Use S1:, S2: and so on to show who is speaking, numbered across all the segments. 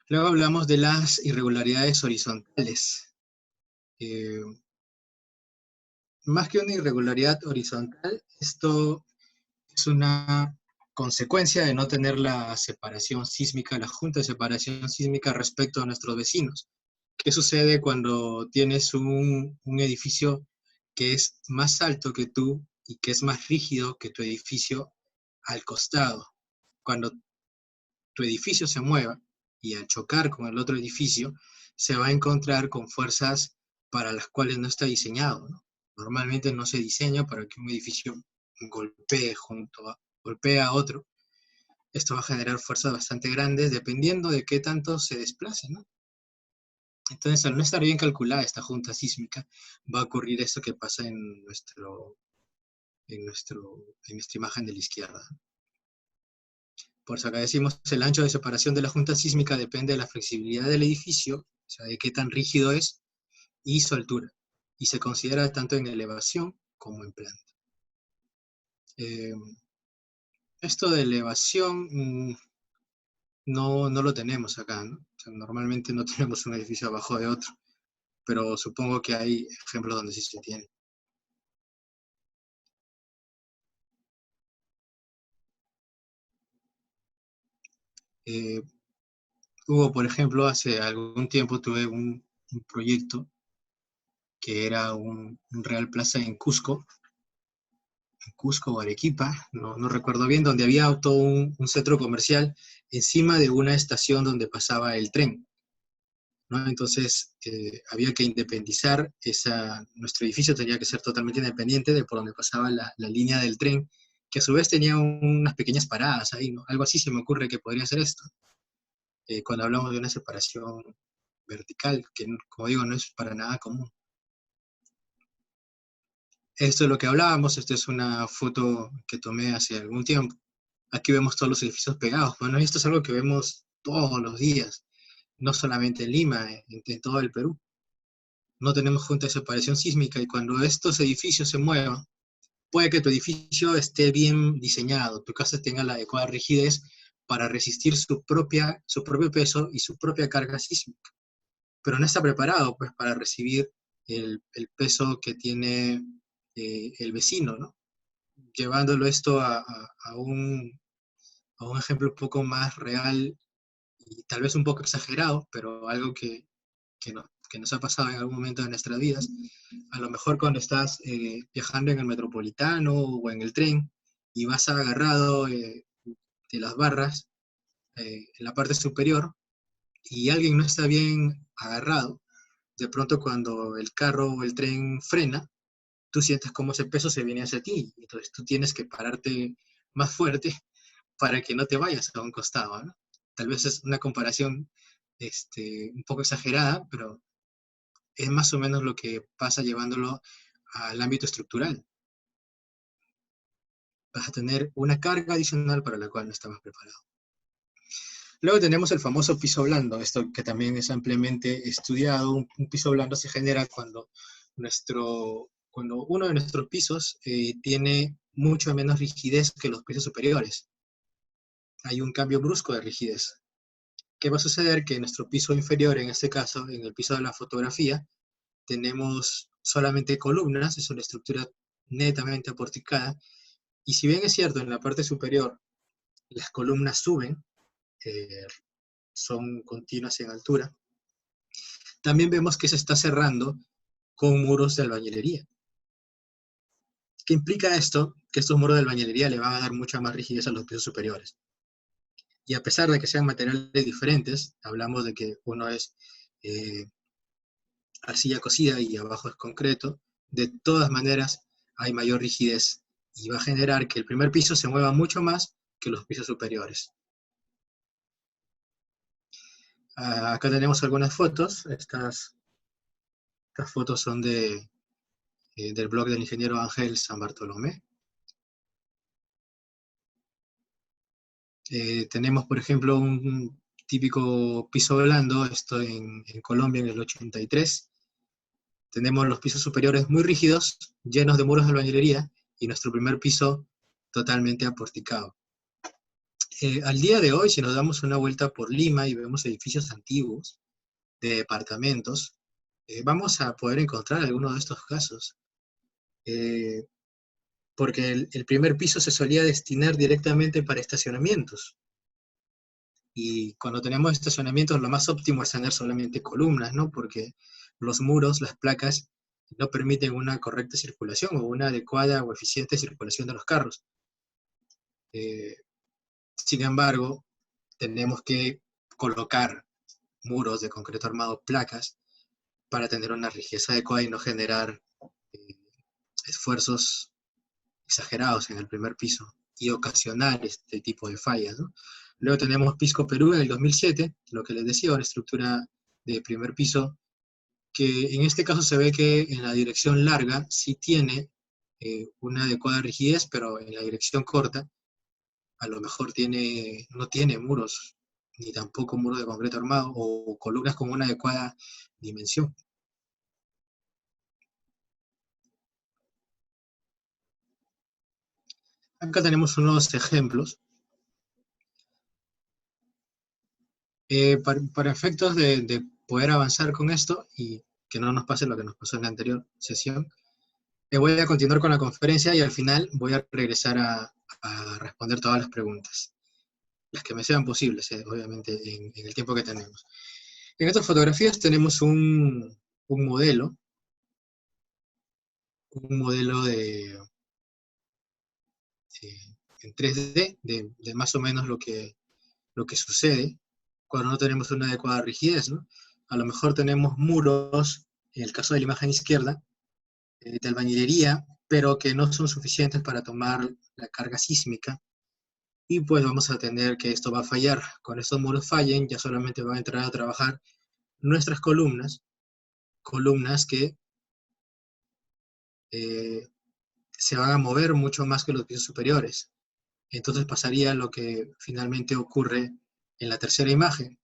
S1: Luego hablamos de las irregularidades horizontales. Eh, Más que una irregularidad horizontal, esto es una consecuencia de no tener la separación sísmica, la junta de separación sísmica respecto a nuestros vecinos. ¿Qué sucede cuando tienes un edificio que es más alto que tú y que es más rígido que tu edificio al costado? Cuando tu edificio se mueva y al chocar con el otro edificio, se va a encontrar con fuerzas para las cuales no está diseñado, ¿no? Normalmente no se diseña para que un edificio golpee a otro. Esto va a generar fuerzas bastante grandes dependiendo de qué tanto se desplace, ¿no? Entonces, al no estar bien calculada esta junta sísmica, va a ocurrir esto que pasa en nuestra imagen de la izquierda. Por eso acá decimos, el ancho de separación de la junta sísmica depende de la flexibilidad del edificio, o sea, de qué tan rígido es, y su altura. Y se considera tanto en elevación como en planta. Eh, Esto de elevación no lo tenemos acá, ¿no? O sea, normalmente no tenemos un edificio abajo de otro, pero supongo que hay ejemplos donde sí se tiene. Eh, Hubo, por ejemplo, hace algún tiempo tuve un proyecto que era un Real Plaza en Cusco o Arequipa, no recuerdo bien, donde había todo un centro comercial encima de una estación donde pasaba el tren, ¿no? Entonces había que independizar nuestro edificio tenía que ser totalmente independiente de por donde pasaba la línea del tren, que a su vez tenía unas pequeñas paradas ahí, ¿no? Algo así se me ocurre que podría ser esto, cuando hablamos de una separación vertical, que como digo, no es para nada común. Esto es lo que hablábamos, esta es una foto que tomé hace algún tiempo. Aquí vemos todos los edificios pegados. Bueno, esto es algo que vemos todos los días, no solamente en Lima, en todo el Perú. No tenemos junta de separación sísmica y cuando estos edificios se muevan, puede que tu edificio esté bien diseñado, tu casa tenga la adecuada rigidez para resistir su propio peso y su propia carga sísmica, pero no está preparado pues, para recibir el peso que tiene el vecino, ¿no? Llevándolo esto a un ejemplo un poco más real y tal vez un poco exagerado, pero algo que nos ha pasado en algún momento de nuestras vidas. A lo mejor cuando estás viajando en el metropolitano o en el tren y vas agarrado de las barras en la parte superior y alguien no está bien agarrado, de pronto cuando el carro o el tren frena, tú sientes como ese peso se viene hacia ti. Entonces tú tienes que pararte más fuerte para que no te vayas a un costado, ¿no? Tal vez es una comparación un poco exagerada, pero es más o menos lo que pasa llevándolo al ámbito estructural. Vas a tener una carga adicional para la cual no estabas preparado. Luego tenemos el famoso piso blando, esto que también es ampliamente estudiado. Un piso blando se genera cuando uno de nuestros pisos tiene mucho menos rigidez que los pisos superiores. Hay un cambio brusco de rigidez. ¿Qué va a suceder? Que en nuestro piso inferior, en este caso, en el piso de la fotografía, tenemos solamente columnas, es una estructura netamente aporticada, y si bien es cierto, en la parte superior las columnas suben, eh, son continuas en altura, también vemos que se está cerrando con muros de albañilería. ¿Qué implica esto? Que estos muros de albañilería le van a dar mucha más rigidez a los pisos superiores. Y a pesar de que sean materiales diferentes, hablamos de que uno es arcilla cocida y abajo es concreto, de todas maneras hay mayor rigidez y va a generar que el primer piso se mueva mucho más que los pisos superiores. Acá tenemos algunas fotos. Estas fotos son del blog del ingeniero Ángel San Bartolomé. Tenemos, por ejemplo, un típico piso blando, esto en Colombia en el 83. Tenemos los pisos superiores muy rígidos, llenos de muros de albañilería, y nuestro primer piso totalmente aporticado. Al día de hoy, si nos damos una vuelta por Lima y vemos edificios antiguos de departamentos, vamos a poder encontrar algunos de estos casos. Eh, Porque el primer piso se solía destinar directamente para estacionamientos. Y cuando tenemos estacionamientos, lo más óptimo es tener solamente columnas, ¿no? Porque los muros, las placas, no permiten una correcta circulación o una adecuada o eficiente circulación de los carros. Eh, Sin embargo, tenemos que colocar muros de concreto armado, placas, para tener una rigidez adecuada y no generar eh, esfuerzos exagerados en el primer piso y ocasionar este tipo de fallas, ¿no? Luego tenemos Pisco Perú en el 2007, lo que les decía, una estructura de primer piso, que en este caso se ve que en la dirección larga sí tiene una adecuada rigidez, pero en la dirección corta a lo mejor no tiene muros, ni tampoco muros de concreto armado o columnas con una adecuada dimensión. Acá tenemos unos ejemplos. Para efectos de poder avanzar con esto y que no nos pase lo que nos pasó en la anterior sesión, voy a continuar con la conferencia y al final voy a regresar a responder todas las preguntas, las que me sean posibles, obviamente, en el tiempo que tenemos. En estas fotografías tenemos un modelo en 3D de más o menos lo que sucede cuando no tenemos una adecuada rigidez, ¿no? A lo mejor tenemos muros, en el caso de la imagen izquierda, de albañilería, pero que no son suficientes para tomar la carga sísmica, y pues vamos a tener que esto va a fallar. Cuando estos muros fallen, ya solamente va a entrar a trabajar nuestras columnas que eh, se van a mover mucho más que los pisos superiores. Entonces pasaría lo que finalmente ocurre en la tercera imagen,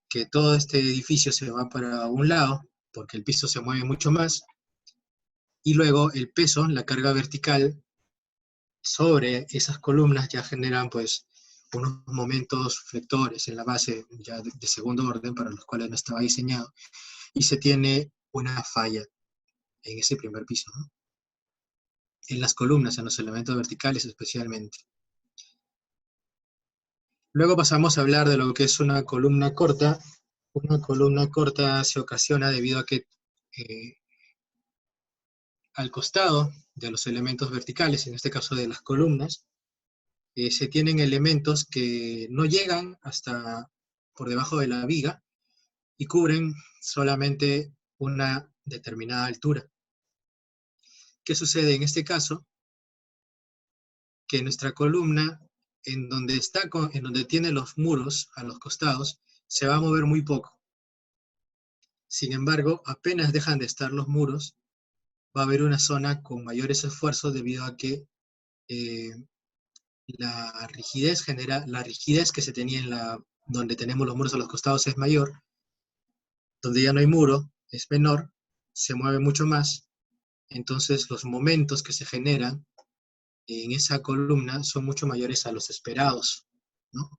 S1: que todo este edificio se va para un lado, porque el piso se mueve mucho más, y luego el peso, la carga vertical, sobre esas columnas ya generan pues unos momentos flectores en la base ya de segundo orden para los cuales no estaba diseñado, y se tiene una falla en ese primer piso, ¿no? En las columnas, en los elementos verticales especialmente. Luego pasamos a hablar de lo que es una columna corta. Una columna corta se ocasiona debido a que al costado de los elementos verticales, en este caso de las columnas, se tienen elementos que no llegan hasta por debajo de la viga y cubren solamente una determinada altura. ¿Qué sucede en este caso? Que nuestra columna, en donde tiene los muros a los costados, se va a mover muy poco. Sin embargo, apenas dejan de estar los muros, va a haber una zona con mayores esfuerzos debido a que eh, la rigidez que se tenía donde tenemos los muros a los costados es mayor, donde ya no hay muro es menor, se mueve mucho más, entonces los momentos que se generan en esa columna son mucho mayores a los esperados, ¿no?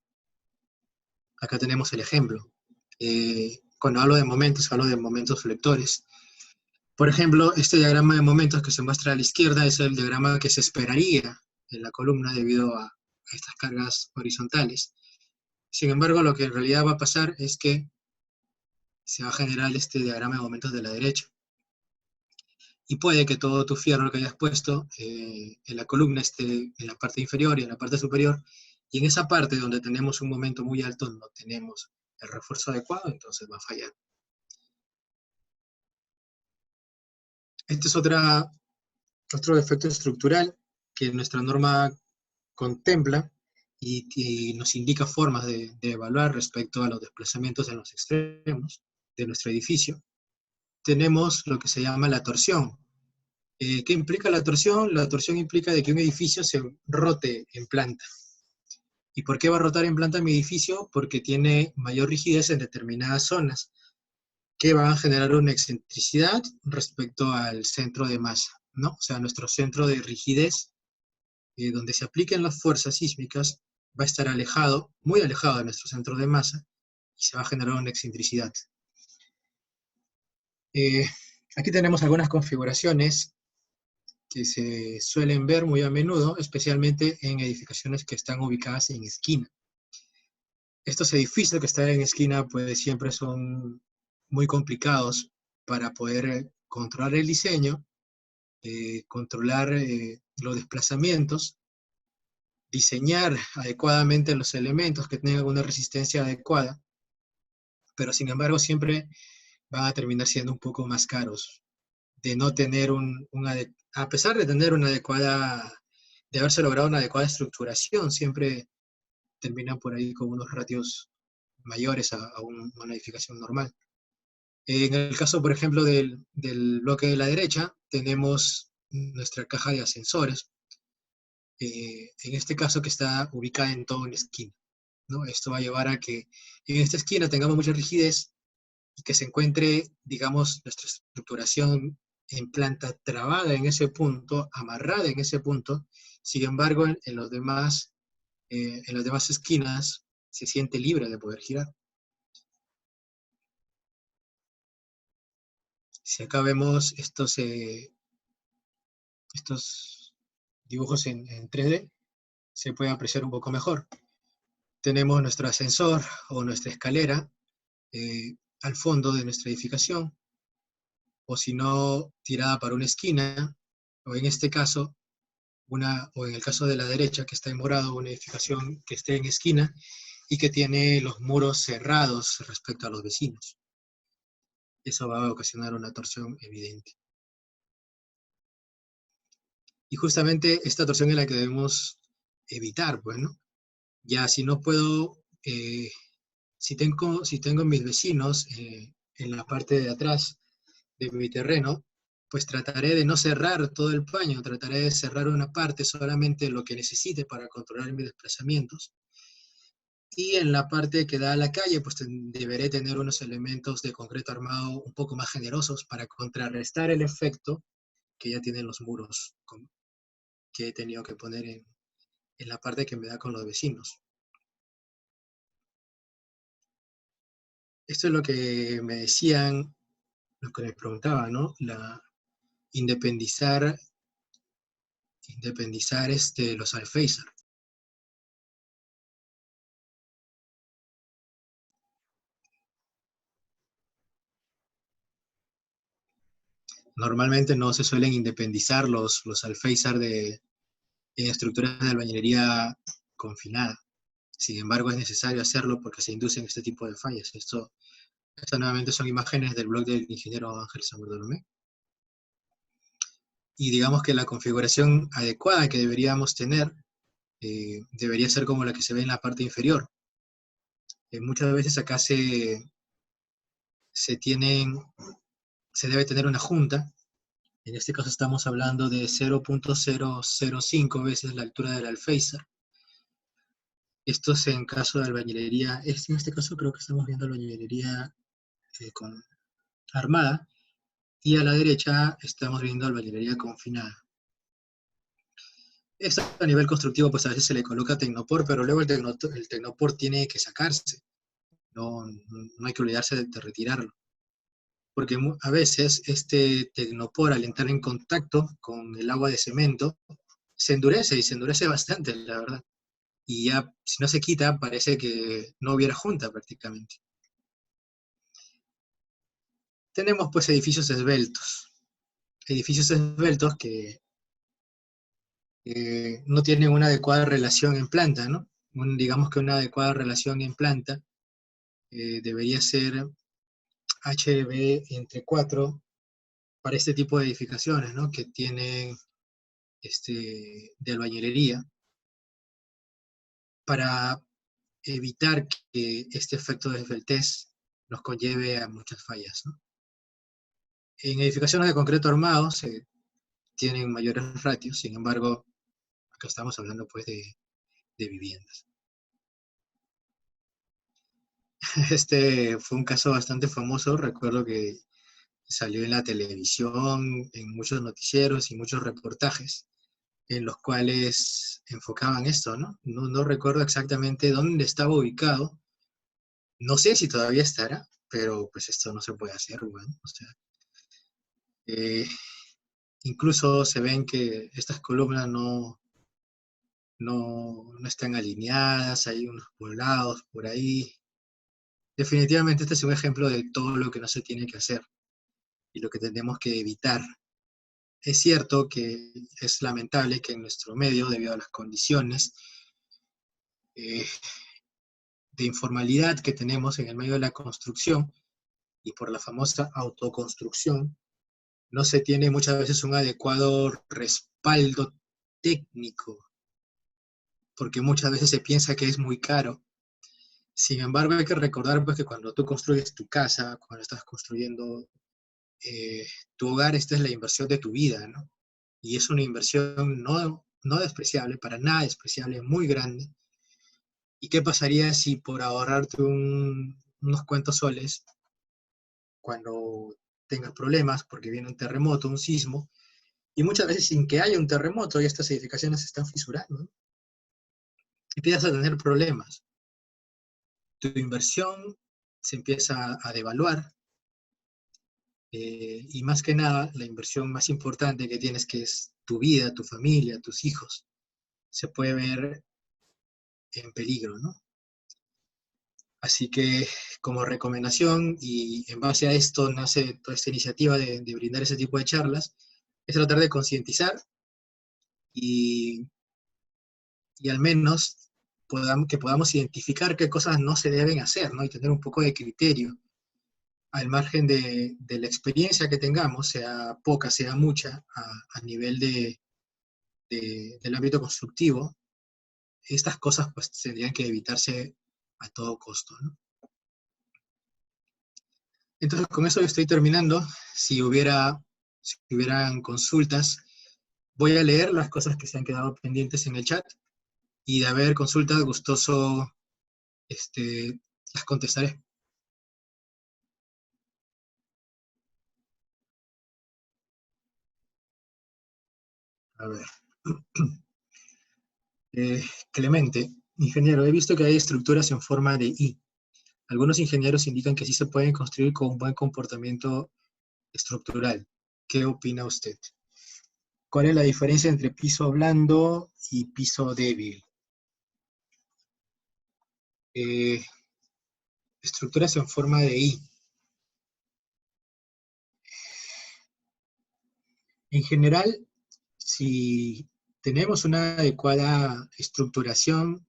S1: Acá tenemos el ejemplo. Cuando hablo de momentos flectores. Por ejemplo, este diagrama de momentos que se muestra a la izquierda es el diagrama que se esperaría en la columna debido a estas cargas horizontales. Sin embargo, lo que en realidad va a pasar es que se va a generar este diagrama de momentos de la derecha. Y puede que todo tu fierro que hayas puesto en la columna esté en la parte inferior y en la parte superior, y en esa parte donde tenemos un momento muy alto no tenemos el refuerzo adecuado, entonces va a fallar. Este es otro defecto estructural que nuestra norma contempla y nos indica formas de evaluar respecto a los desplazamientos en los extremos de nuestro edificio. Tenemos lo que se llama la torsión. ¿Qué implica la torsión? La torsión implica de que un edificio se rote en planta. ¿Y por qué va a rotar en planta mi edificio? Porque tiene mayor rigidez en determinadas zonas, que van a generar una excentricidad respecto al centro de masa, ¿no? O sea, nuestro centro de rigidez, donde se apliquen las fuerzas sísmicas, va a estar alejado, muy alejado de nuestro centro de masa, y se va a generar una excentricidad. Eh, Aquí tenemos algunas configuraciones que se suelen ver muy a menudo, especialmente en edificaciones que están ubicadas en esquina. Estos edificios que están en esquina pues siempre son muy complicados para poder controlar el diseño, controlar los desplazamientos, diseñar adecuadamente los elementos que tengan una resistencia adecuada, pero sin embargo siempre van a terminar siendo un poco más caros, de no tener a pesar de tener una adecuada, de haberse logrado una adecuada estructuración, siempre terminan por ahí con unos ratios mayores a una edificación normal. En el caso, por ejemplo, del bloque de la derecha, tenemos nuestra caja de ascensores, en este caso que está ubicada en toda una esquina, ¿no? Esto va a llevar a que en esta esquina tengamos mucha rigidez y que se encuentre, digamos, nuestra estructuración en planta trabada en ese punto, amarrada en ese punto. Sin embargo, en las demás esquinas se siente libre de poder girar. Si acá vemos estos dibujos en 3D, se puede apreciar un poco mejor. Tenemos nuestro ascensor o nuestra escalera al fondo de nuestra edificación, o si no, tirada para una esquina, o en este caso, o en el caso de la derecha, que está en morado, una edificación que esté en esquina y que tiene los muros cerrados respecto a los vecinos. Eso va a ocasionar una torsión evidente. Y justamente esta torsión es la que debemos evitar, pues, ¿no? Ya si no puedo, si tengo mis vecinos en la parte de atrás de mi terreno, pues trataré de no cerrar todo el paño, trataré de cerrar una parte, solamente lo que necesite para controlar mis desplazamientos. Y en la parte que da a la calle, pues deberé tener unos elementos de concreto armado un poco más generosos para contrarrestar el efecto que ya tienen los muros que he tenido que poner en la parte que me da con los vecinos. Esto es lo que me decían, lo que les preguntaba, ¿no? Independizar los alféizar. Normalmente no se suelen independizar los alféizar en estructuras de albañilería confinada. Sin embargo, es necesario hacerlo porque se inducen este tipo de fallas. Estas nuevamente son imágenes del blog del ingeniero Ángel San Bartolomé. Y digamos que la configuración adecuada que deberíamos tener debería ser como la que se ve en la parte inferior. Muchas veces acá se debe tener una junta. En este caso estamos hablando de 0.005 veces la altura del alféizar. Esto es en caso de albañilería. En este caso creo que estamos viendo albañilería armada. Y a la derecha estamos viendo albañilería confinada. Esto a nivel constructivo pues a veces se le coloca tecnopor, pero luego el tecnopor tiene que sacarse. No hay que olvidarse de retirarlo. Porque a veces este tecnopor al entrar en contacto con el agua de cemento se endurece y se endurece bastante, la verdad. Y ya si no se quita parece que no hubiera junta prácticamente. Tenemos pues edificios esbeltos. Edificios esbeltos que no tienen una adecuada relación en planta, ¿no? Digamos que una adecuada relación en planta debería ser HB entre 4 para este tipo de edificaciones, ¿no? Que tienen de albañilería, para evitar que este efecto de esbeltez nos conlleve a muchas fallas, ¿no? En edificaciones de concreto armado se tienen mayores ratios, sin embargo, acá estamos hablando pues de viviendas. Este fue un caso bastante famoso, recuerdo que salió en la televisión, en muchos noticieros y muchos reportajes, en los cuales enfocaban esto, ¿no? No recuerdo exactamente dónde estaba ubicado. No sé si todavía estará, pero pues esto no se puede hacer, bueno, o sea, eh, incluso se ven que estas columnas no están alineadas, hay unos volados por ahí. Definitivamente este es un ejemplo de todo lo que no se tiene que hacer y lo que tenemos que evitar. Es cierto que es lamentable que en nuestro medio, debido a las condiciones eh, de informalidad que tenemos en el medio de la construcción y por la famosa autoconstrucción, no se tiene muchas veces un adecuado respaldo técnico, porque muchas veces se piensa que es muy caro. Sin embargo, hay que recordar pues, que cuando tú construyes tu casa, cuando estás construyendo tu hogar, esta es la inversión de tu vida, ¿no? Y es una inversión no despreciable, para nada despreciable, muy grande. ¿Y qué pasaría si por ahorrarte unos cuantos soles, cuando tengas problemas, porque viene un terremoto, un sismo, y muchas veces sin que haya un terremoto, ya estas edificaciones se están fisurando, ¿no? Y empiezas a tener problemas? Tu inversión se empieza a devaluar, y más que nada, la inversión más importante que tienes, que es tu vida, tu familia, tus hijos, se puede ver en peligro, ¿no? Así que como recomendación, y en base a esto nace toda esta iniciativa de brindar ese tipo de charlas, es tratar de concientizar y, y al menos que podamos identificar qué cosas no se deben hacer, ¿no? Y tener un poco de criterio al margen de la experiencia que tengamos, sea poca, sea mucha, a nivel del ámbito constructivo. Estas cosas pues tendrían que evitarse a todo costo, ¿no? Entonces, con eso yo estoy terminando. Si hubieran consultas, voy a leer las cosas que se han quedado pendientes en el chat, y de haber consultas, gustoso, este, las contestaré. A ver. Clemente, ingeniero, he visto que hay estructuras en forma de I. Algunos ingenieros indican que sí se pueden construir con un buen comportamiento estructural. ¿Qué opina usted? ¿Cuál es la diferencia entre piso blando y piso débil? Eh, Estructuras en forma de I. En general, si tenemos una adecuada estructuración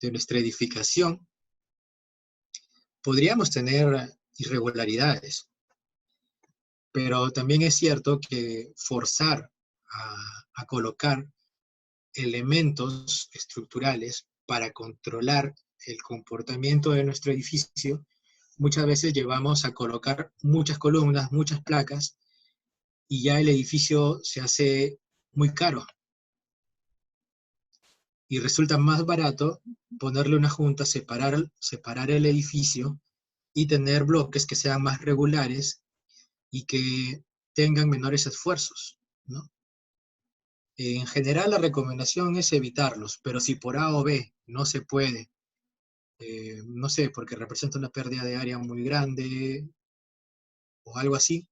S1: de nuestra edificación, podríamos tener irregularidades, pero también es cierto que forzar a colocar elementos estructurales para controlar el comportamiento de nuestro edificio, muchas veces llevamos a colocar muchas columnas, muchas placas, y ya el edificio se hace muy caro. Y resulta más barato ponerle una junta, separar el edificio y tener bloques que sean más regulares y que tengan menores esfuerzos, ¿no? En general la recomendación es evitarlos, pero si por A o B no se puede, no sé, porque representa una pérdida de área muy grande o algo así,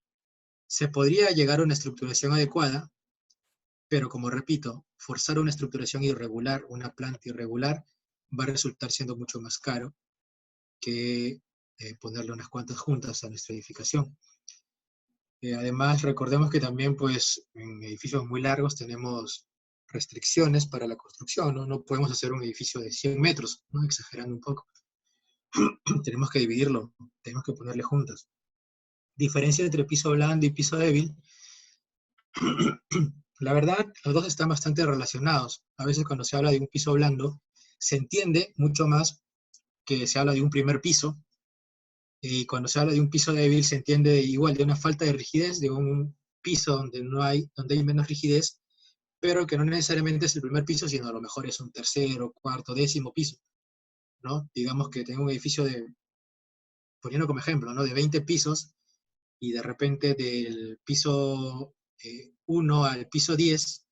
S1: se podría llegar a una estructuración adecuada, pero como repito, forzar una estructuración irregular, una planta irregular, va a resultar siendo mucho más caro que ponerle unas cuantas juntas a nuestra edificación. Además, recordemos que también, pues, en edificios muy largos tenemos restricciones para la construcción, ¿no? No podemos hacer un edificio de 100 metros, ¿no? Exagerando un poco. Tenemos que dividirlo, tenemos que ponerle juntas. Diferencia entre piso blando y piso débil. La verdad, los dos están bastante relacionados. A veces cuando se habla de un piso blando, se entiende mucho más que se habla de un primer piso, y cuando se habla de un piso débil se entiende igual de una falta de rigidez, de un piso donde hay menos rigidez, pero que no necesariamente es el primer piso, sino a lo mejor es un tercero, cuarto, décimo piso, ¿no? Digamos que tengo un edificio poniendo como ejemplo, ¿no? De 20 pisos, y de repente del piso 1 al piso 10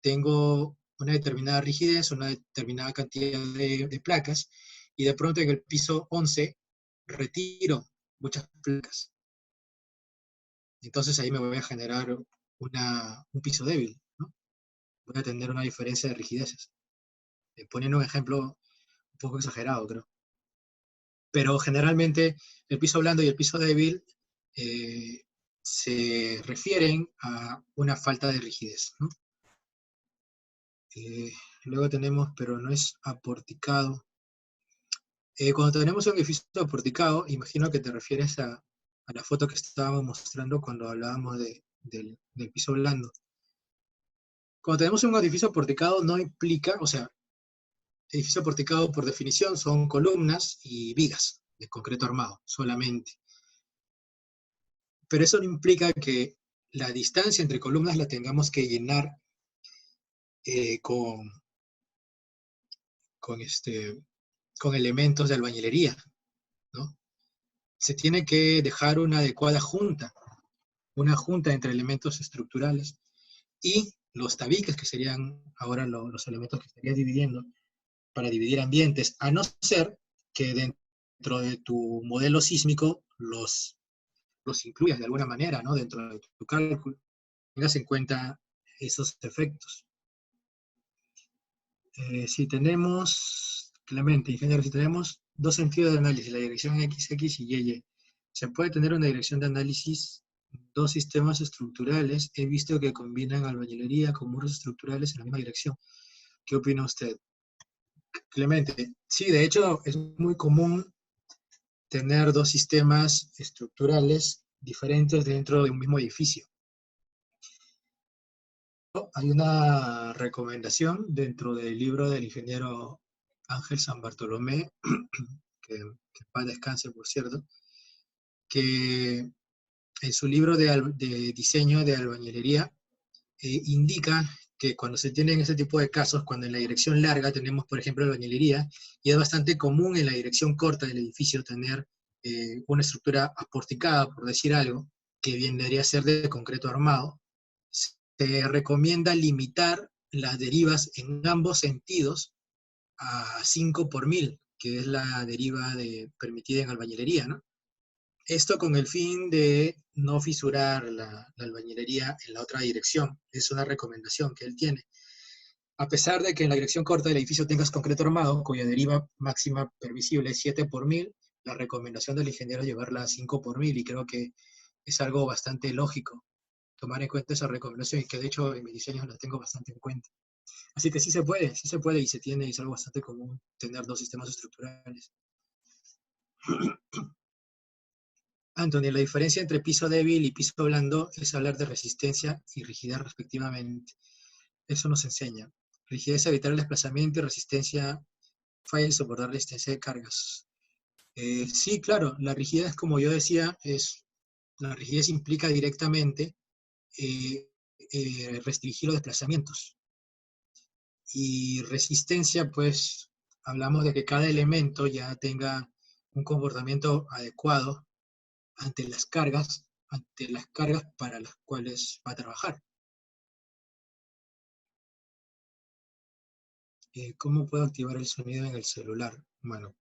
S1: tengo una determinada rigidez, una determinada cantidad de placas, y de pronto en el piso 11 retiro muchas placas. Entonces ahí me voy a generar un piso débil, ¿no? Voy a tener una diferencia de rigideces. Poniendo un ejemplo un poco exagerado, creo. Pero generalmente el piso blando y el piso débil se refieren a una falta de rigidez, ¿no? Luego tenemos, pero no es aporticado. Cuando tenemos un edificio aporticado, imagino que te refieres a la foto que estábamos mostrando cuando hablábamos del piso blando. Cuando tenemos un edificio aporticado no implica, o sea, edificio aporticado por definición son columnas y vigas de concreto armado solamente. Pero eso no implica que la distancia entre columnas la tengamos que llenar con elementos de albañilería, ¿no? Se tiene que dejar una adecuada junta, una junta entre elementos estructurales y los tabiques, que serían ahora los elementos que estarías dividiendo para dividir ambientes, a no ser que dentro de tu modelo sísmico los incluyas de alguna manera, ¿no? Dentro de tu cálculo, tengas en cuenta esos efectos. Si tenemos, Clemente, ingeniero, si tenemos dos sentidos de análisis, la dirección XX y YY, se puede tener una dirección de análisis, dos sistemas estructurales, he visto que combinan albañilería con muros estructurales en la misma dirección. ¿Qué opina usted? Clemente, sí, de hecho es muy común tener dos sistemas estructurales diferentes dentro de un mismo edificio. Hay una recomendación dentro del libro del ingeniero Ángel San Bartolomé, que paz descanse, por cierto, que en su libro de diseño de albañilería indica que cuando se tienen ese tipo de casos, cuando en la dirección larga tenemos, por ejemplo, albañilería, y es bastante común en la dirección corta del edificio tener una estructura aporticada, por decir algo, que bien debería ser de concreto armado, se recomienda limitar las derivas en ambos sentidos a 5 por 1000, que es la deriva permitida en albañilería, ¿no? Esto con el fin de no fisurar la albañilería en la otra dirección. Es una recomendación que él tiene. A pesar de que en la dirección corta del edificio tengas concreto armado, cuya deriva máxima permisible es 7 por 1000, la recomendación del ingeniero es llevarla a 5 por 1000, y creo que es algo bastante lógico tomar en cuenta esa recomendación, y que de hecho en mis diseños la tengo bastante en cuenta. Así que sí se puede y se tiene, y es algo bastante común tener dos sistemas estructurales. Anthony, la diferencia entre piso débil y piso blando es hablar de resistencia y rigidez respectivamente. Eso nos enseña. Rigidez, evitar el desplazamiento, y resistencia, falla y soportar resistencia de cargas. Sí, claro, la rigidez, como yo decía, la rigidez implica directamente restringir los desplazamientos. Y resistencia, pues, hablamos de que cada elemento ya tenga un comportamiento adecuado ante las cargas para las cuales va a trabajar. ¿Cómo puedo activar el sonido en el celular? Bueno,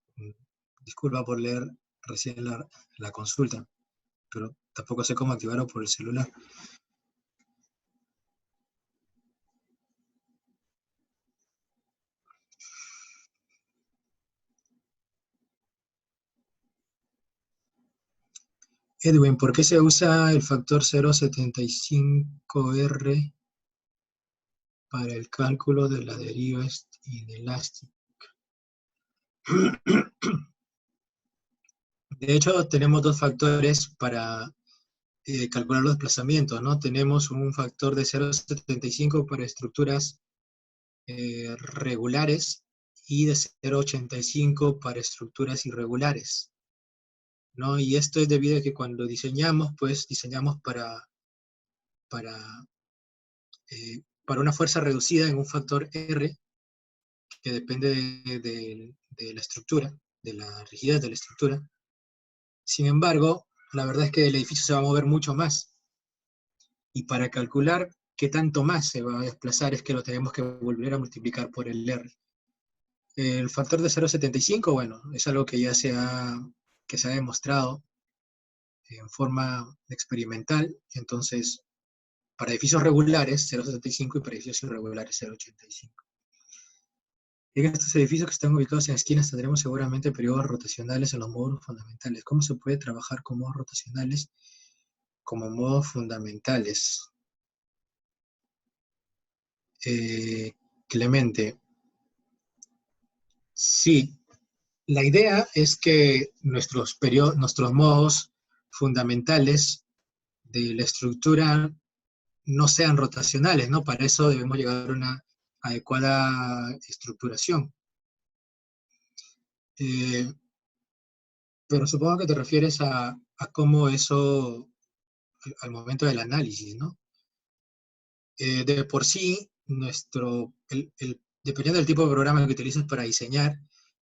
S1: disculpa por leer recién la consulta, pero tampoco sé cómo activarlo por el celular. Edwin, ¿por qué se usa el factor 0,75R para el cálculo de la deriva inelástica? De hecho, tenemos dos factores para calcular los desplazamientos, ¿no? Tenemos un factor de 0,75 para estructuras regulares y de 0,85 para estructuras irregulares, ¿no? Y esto es debido a que cuando diseñamos, pues diseñamos para, para una fuerza reducida en un factor R, que depende de la estructura, de la rigidez de la estructura. Sin embargo, la verdad es que el edificio se va a mover mucho más. Y para calcular qué tanto más se va a desplazar es que lo tenemos que volver a multiplicar por el R. El factor de 0,75, bueno, es algo que ya que se ha demostrado en forma experimental. Entonces, para edificios regulares, 0,75 y para edificios irregulares, 0,85. En estos edificios que están ubicados en esquinas tendremos seguramente periodos rotacionales en los módulos fundamentales. ¿Cómo se puede trabajar con módulos rotacionales como módulos fundamentales? Clemente, sí. La idea es que nuestros modos fundamentales de la estructura no sean rotacionales, ¿no? Para eso debemos llegar a una adecuada estructuración. Pero supongo que te refieres a cómo eso, al momento del análisis, ¿no? De por sí, dependiendo del tipo de programa que utilices para diseñar,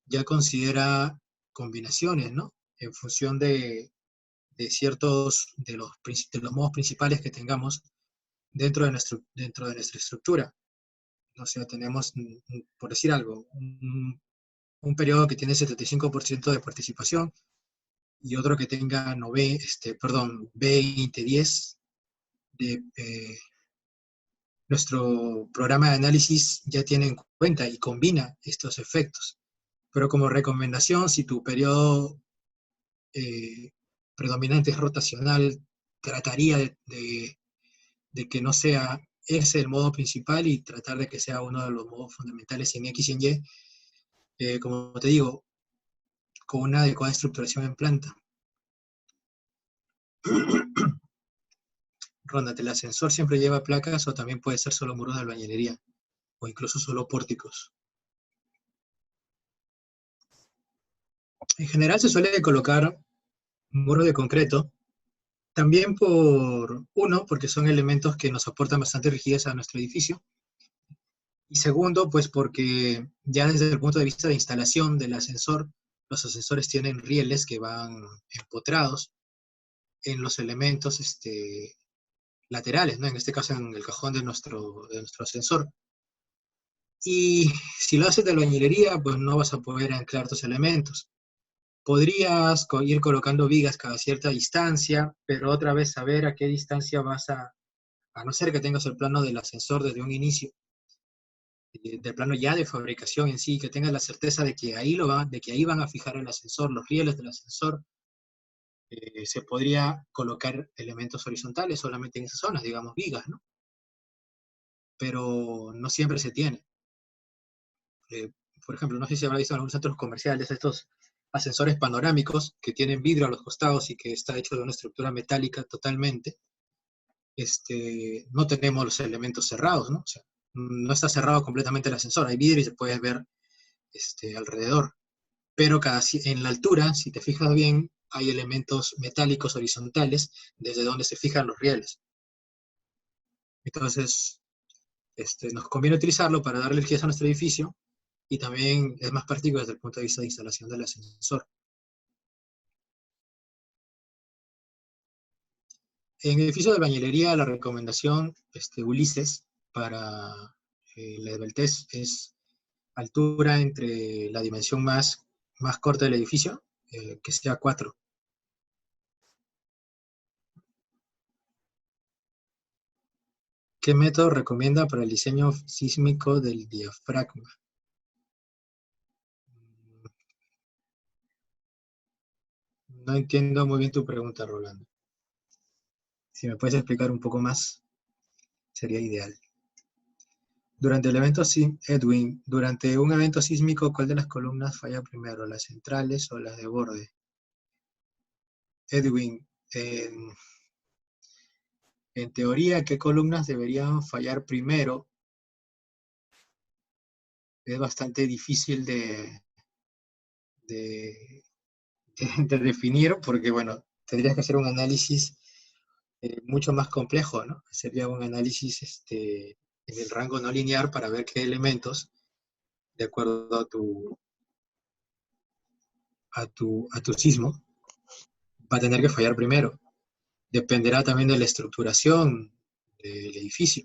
S1: ya considera combinaciones, ¿no? En función ciertos, de los modos principales que tengamos dentro de nuestra estructura. O sea, tenemos, por decir algo, un periodo que tiene 75% de participación y otro que tenga 20-10 nuestro programa de análisis ya tiene en cuenta y combina estos efectos. Pero como recomendación, si tu periodo predominante es rotacional, trataría de que no sea ese el modo principal y tratar de que sea uno de los modos fundamentales en X y en Y, como te digo, con una adecuada estructuración en planta. Róndate, ¿el ascensor siempre lleva placas o también puede ser solo muros de albañilería? O incluso solo pórticos. En general se suele colocar muros de concreto, también porque son elementos que nos aportan bastante rigidez a nuestro edificio, y segundo, pues porque ya desde el punto de vista de instalación del ascensor, los ascensores tienen rieles que van empotrados en los elementos laterales, ¿no? En este caso en el cajón de nuestro ascensor. Y si lo haces de albañilería, pues no vas a poder anclar tus elementos. Podrías ir colocando vigas cada cierta distancia, pero otra vez saber a qué distancia a no ser que tengas el plano del ascensor desde un inicio, del plano ya de fabricación en sí, que tengas la certeza de que de que ahí van a fijar el ascensor, los rieles del ascensor. Se podría colocar elementos horizontales solamente en esas zonas, digamos vigas, ¿no? Pero no siempre se tiene. Eh, por ejemplo, no sé si habrá visto en algunos centros comerciales estos ascensores panorámicos que tienen vidrio a los costados y que está hecho de una estructura metálica totalmente. No tenemos los elementos cerrados, ¿no? O sea, no está cerrado completamente el ascensor, hay vidrio y se puede ver alrededor. Pero en la altura, si te fijas bien, hay elementos metálicos horizontales desde donde se fijan los rieles. Entonces, nos conviene utilizarlo para darle rigidez a nuestro edificio y también es más práctico desde el punto de vista de instalación del ascensor. En edificio de bañilería, la recomendación, Ulises, para la esbeltez es altura entre la dimensión más corta del edificio, que sea 4. ¿Qué método recomienda para el diseño sísmico del diafragma? No entiendo muy bien tu pregunta, Rolando. Si me puedes explicar un poco más, sería ideal. Durante un evento sísmico, ¿cuál de las columnas falla primero, las centrales o las de borde? Edwin, en teoría, ¿qué columnas deberían fallar primero? Es bastante difícil de definir porque, bueno, tendrías que hacer un análisis mucho más complejo, ¿no? Sería un análisis en el rango no lineal para ver qué elementos, de acuerdo a tu sismo, va a tener que fallar primero. Dependerá también de la estructuración del edificio.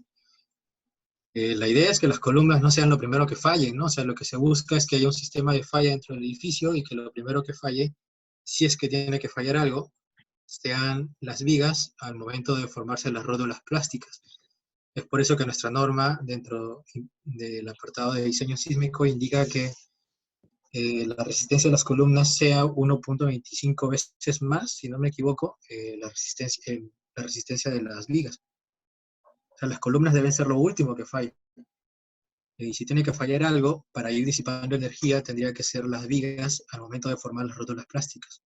S1: La idea es que las columnas no sean lo primero que fallen, ¿no? O sea, lo que se busca es que haya un sistema de falla dentro del edificio y que lo primero que falle, si es que tiene que fallar algo, sean las vigas al momento de formarse las rótulas plásticas. Es por eso que nuestra norma, dentro del apartado de diseño sísmico, indica que la resistencia de las columnas sea 1.25 veces más, si no me equivoco, la resistencia de las vigas. O sea, las columnas deben ser lo último que falle. Y si tiene que fallar algo, para ir disipando energía, tendría que ser las vigas al momento de formar las rótulas plásticas.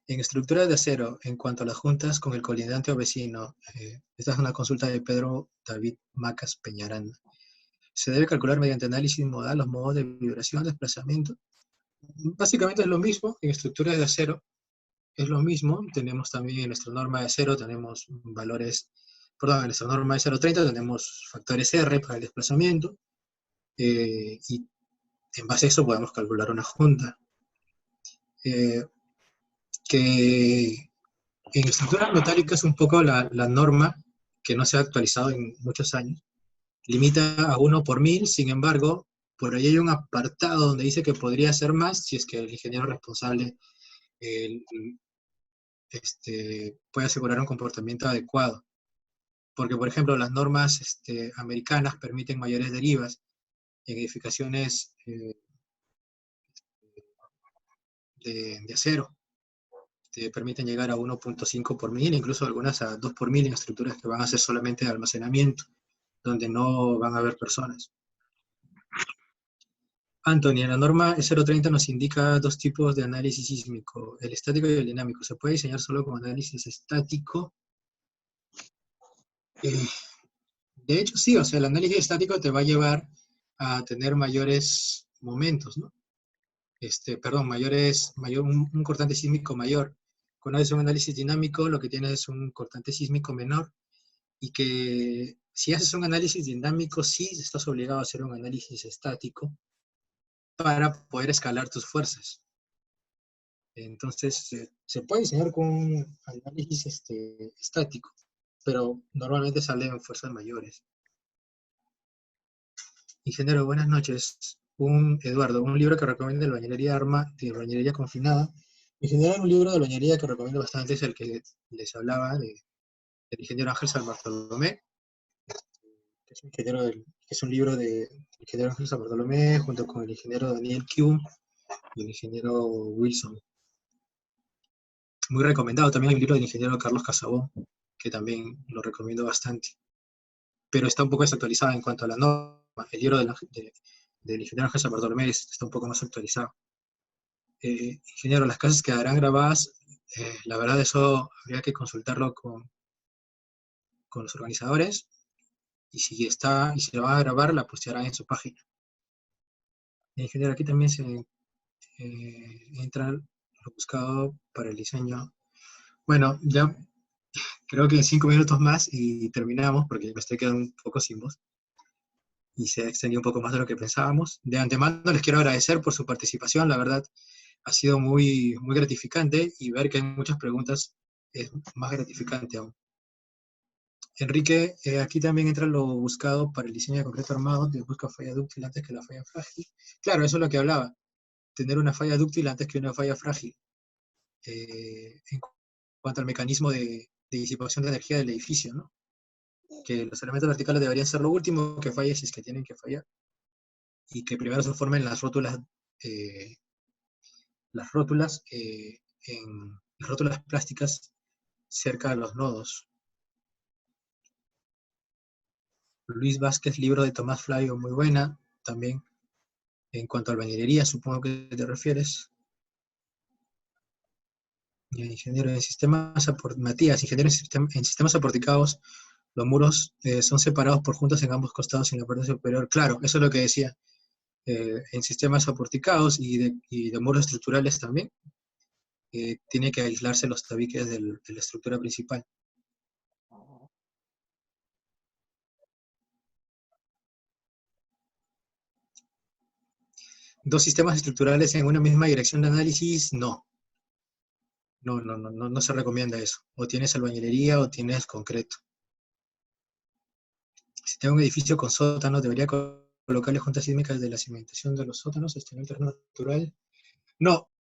S1: En estructuras de acero, en cuanto a las juntas con el colindante o vecino, esta es una consulta de Pedro David Macas Peñaranda. Se debe calcular mediante análisis modal los modos de vibración, desplazamiento. Básicamente es lo mismo en estructuras de acero, es lo mismo. Tenemos también en nuestra norma de acero, tenemos valores, perdón, en nuestra norma de 0.30 tenemos factores R para el desplazamiento, y en base a eso podemos calcular una junta. Que en estructuras metálicas un poco la norma, que no se ha actualizado en muchos años, limita a 1 por 1000, sin embargo, por ahí hay un apartado donde dice que podría ser más si es que el ingeniero responsable eh, puede asegurar un comportamiento adecuado. Porque, por ejemplo, las normas americanas permiten mayores derivas en edificaciones de acero. Te permiten llegar a 1.5 por 1000, incluso algunas a 2 por 1000 en estructuras que van a ser solamente de almacenamiento, donde no van a haber personas. Anthony, en la norma E030 nos indica dos tipos de análisis sísmico, el estático y el dinámico. ¿Se puede diseñar solo con análisis estático? Eh, de hecho, sí, o sea, el análisis estático te va a llevar a tener mayores momentos, ¿no? Perdón, un cortante sísmico mayor. Cuando haces un análisis dinámico, lo que tienes es un cortante sísmico menor, y que si haces un análisis dinámico, sí estás obligado a hacer un análisis estático para poder escalar tus fuerzas. Entonces, se puede diseñar con un análisis estático, pero normalmente sale en fuerzas mayores. Ingeniero, buenas noches. Eduardo, un libro que recomiendo de albañilería confinada. En general, un libro de albañilería que recomiendo bastante es el que les hablaba del ingeniero Ángel San Bartolomé, que es un libro del ingeniero Ángel San Bartolomé, junto con el ingeniero Daniel Kuhn y el ingeniero Wilson. Muy recomendado. También hay un libro del ingeniero Carlos Casabón, que también lo recomiendo bastante, pero está un poco desactualizado en cuanto a la norma. El libro del ingeniero Ángel San Bartolomé está un poco más actualizado. Ingeniero, las clases quedarán grabadas. La verdad, eso habría que consultarlo con los organizadores, y si se va a grabar, la postearán en su página. Ingeniero, aquí también se entra lo buscado para el diseño. Bueno, ya creo que 5 minutos más y terminamos, porque me estoy quedando un poco sin voz y se ha extendido un poco más de lo que pensábamos. De antemano les quiero agradecer por su participación, la verdad ha sido muy, muy gratificante, y ver que hay muchas preguntas es más gratificante aún. Enrique, aquí también entra lo buscado para el diseño de concreto armado, que busca falla dúctil antes que la falla frágil. Claro, eso es lo que hablaba, tener una falla dúctil antes que una falla frágil. En cuanto al mecanismo de disipación de energía del edificio, ¿no? Que los elementos verticales deberían ser lo último que falle si es que tienen que fallar, y que primero se formen eh, las rótulas plásticas cerca de los nodos. Luis Vázquez, libro de Tomás Flavio, muy buena, también. En cuanto a albañilería, supongo que te refieres. Ingeniero en sistemas, Matías, ingeniero en sistemas aporticados, los muros son separados por juntas en ambos costados en la parte superior. Claro, eso es lo que decía. En sistemas aporticados y de muros estructurales también, tiene que aislarse los tabiques de la estructura principal. Dos sistemas estructurales en una misma dirección de análisis, no. No se recomienda eso. O tienes albañilería o tienes concreto. Si tengo un edificio con sótano, debería colocarle juntas sísmicas de la cimentación de los sótanos, este, en el terreno natural. No,